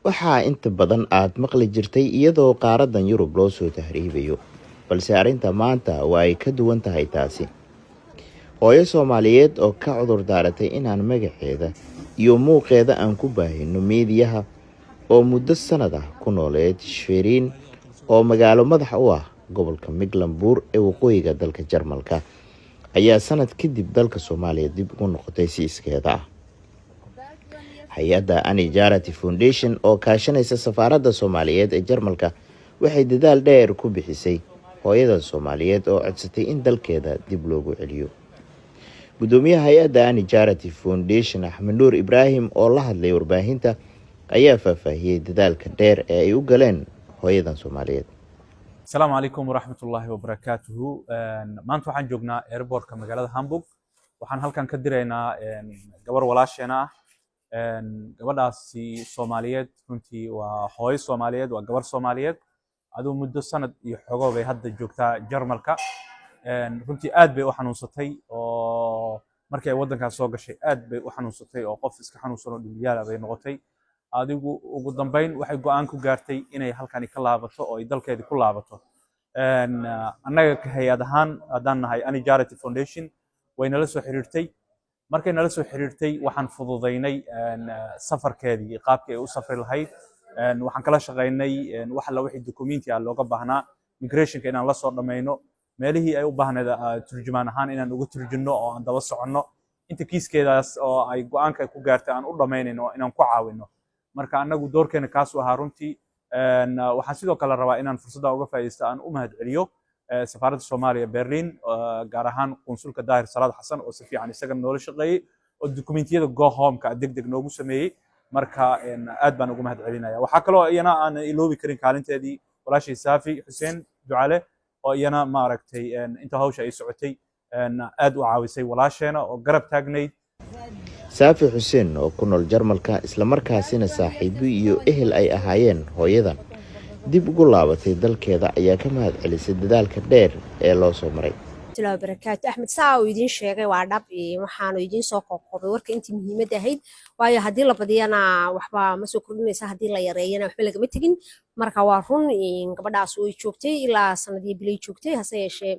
waxaa inta badan aad maqli jirtay iyadoo qaaradan Yurub loo soo tahriibayo, balse arrinta maanta waa ay ka duwan tahay taasi. Hooyo Soomaaliyeed oo ka cudur daaratay inaan magaceeda iyo muuqeeda aan ku baahino miidiyaha oo muddo sanad ah ku nooleed Schwerin oo magaalo madax u ah gobolka Mecklenburg ee waqooyiga dalka Jarmalka ayaa sanad kadib dalka Soomaaliya dib ugu noqotay si iskeeda ah. Hay'adda Annie Charity Foundation oo kaashanaysa safaaradda Soomaaliyeed ee Jarmalka waxay dadaal dheer ku bixisay hooyada Soomaaliyeed oo codsatay in dalkeeda dib loogu celiyo. Gudoomiyaha hay'adda Annie Charity Foundation Axmed Nuur Ibraahim oo la hadlay warbaahinta ayaa faahfaahiyay dadaalka dheer ee ay u galeen hooyadan Soomaaliyeed. Asalaamu calaykum waraxmatullaahi wabarakaatuhu. Maanta waxaan joognaa airportka magaalada Hamburg. Waxaan halkan ka diraynaa gabar walaasheena ah. Gabadhaasi Soomaaliyeed runtii waa hooyo Soomaaliyeed, waa gabar Soomaaliyeed. Aduu muddo sanad iyo xogo bay hadda joogtaa Jarmalka. Runtii aad bay u xanuunsatay oo markay waddankaas soo gashay aad bay u xanuunsatay oo qof iska xanuunsan oo dhalinyaro bay noqotay. Adigu ugu dambeyn waxay go'aan ku gaartay inay halkani ka laabato oo ay dalkeedii ku laabato. Annaga ka hay'ad ahaan haddaan nahay Annie Charity Foundation way nala soo xiriirtay. Markay nala soo xiriirtay waxaan fududeynay safarkeedii qaabkii ay u safri lahayd. Waxaan kala shaqeynay wax la wixii documenti ah looga baahnaa migrationka inaan la soo dhamayno meelihii ay u baahneed turjumaan ahaan inaan uga turjino oo aan daba soconno inta kiiskeedaas oo ay go'aanka ku gaartay aan u dhamaynayno inaan ku caawino. Marka anagu doorkeena kaas u ahaa runtii. Waxaan sidoo kale rabaa inaan fursadda uga faa'iideysto aan u mahadceliyo safaaradda Soomaaliya Berlin gaar ahaan qunsulka Daahir Salaad Xasan oo si fiican isaga noola shaqeeyay oo dokumentiyada go home-ka degdeg noogu sameeyay. Marka aad baan ugu mahadcelinayaa. Waxaa kaloo iyana aan iloobi karin kaalinteedii walaashay Saafi Xuseen Ducale oo iyana maaragtay inta hawsha ay socotay aad u caawisay walaasheena oo garab taagnayd. Saafi Xuseen oo ku nool Jarmalka isla markaasina saaxiibo iyo ehel ay ahaayeen hooyadan dib ugu laabatay dalkeeda ayaa ka mahadcelisay dadaalka dheer ee loo soo maray. Assalaamu barakaatu Axmed saa uu idin sheegay waa dhab waxaan idin soo qoqobay warka intii muhiimad ahayd waayo hadii la badiyana waxba ma soo kordhinaysa hadii la yareeyana waxba laga tegin. Marka waa run gabadhaas oo joogtay ilaa sanadii bilay joogtay hase yeeshee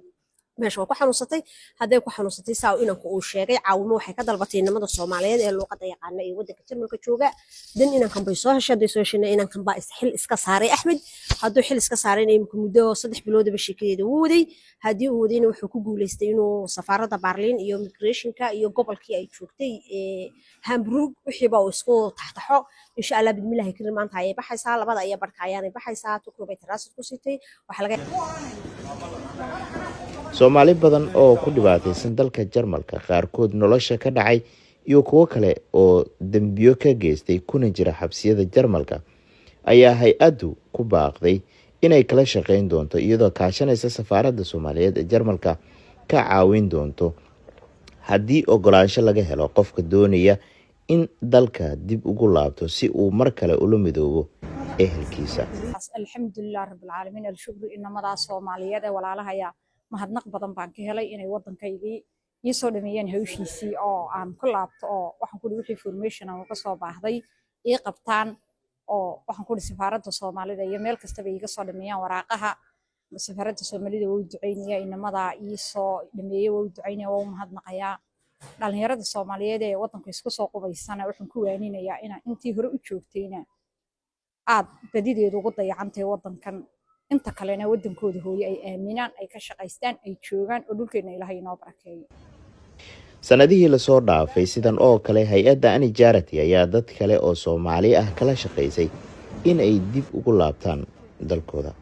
meesha ku xanuunsatay haday ku xanuunsatay saa inanku uu sheegay caawimo waxay ka dalbatay nimada Soomaaliyeed ee luqadda yaqaan ee waddanka Jarmalka jooga dan inankan bay soo heshay soo heshay inankan baa xil iska saaray Axmed hadduu xil iska saaray imka muddo 3 bilood ba shaqadeeda uu waday hadii uu wadayna wuxuu ku guuleystay inuu safaaradda Berlin iyo migrationka iyo gobolkii ay joogtay Hamburg wixii baa isku taxtaxo insha Allah bidmilaahi karin maanta ay baxaysaa labada ay barkaayaan baxaysaa tukrubay taraasad ku sitay waxa laga Soomaali badan oo ku dhibaataysan dalka Jarmalka qaarkood nolosha ka dhacay iyo kuwo kale oo dambiyo ka geystay kuna jira xabsiyada Jarmalka ayaa hay'addu ku baaqday inay kala shaqeyn doonto iyadoo kaashanaysa safaaradda Soomaaliyeed ee Jarmalka ka caawin doonto haddii ogolaansho laga helo qofka doonaya in dalka dib ugu laabto si uu mar kale ula midoobo ehelkiisa. Alxamdulillah rabbil caalamiin al-shukru inamada Soomaaliyeed ee walaalahaya mahadnaq badan baan ka helay inay waddankaygii ii soo dhameeyeen hawshiisii oo aan ku laabto oo waxaan ku wixii information aan ka soo baahday ii qabtaan oo waxaan ku safaaradda Soomaalida iyo meel kasta bay iga soo dhameeyaan waraaqaha safaaradda Soomaalida way duceynayaan inamada ii soo dhameeyay way duceynayaan oo mahadnaqayaa dhalinyarada Soomaaliyeed ee waddanka isku soo qubaysan waxaan ku waaninayaa in intii hore u joogtayna aad badideedu ugu dayacantay waddankan inta kalena waddankooda hooyo ay aaminaan ay ka shaqaystaan ay joogaan oo dhulkeena Ilaahay inoo barakeeyo. Sanadihii la soo dhaafay sidan oo kale hay'adda Annie Charity ayaa dad kale oo Soomaali ah kala shaqaysay in ay dib ugu laabtaan dalkooda.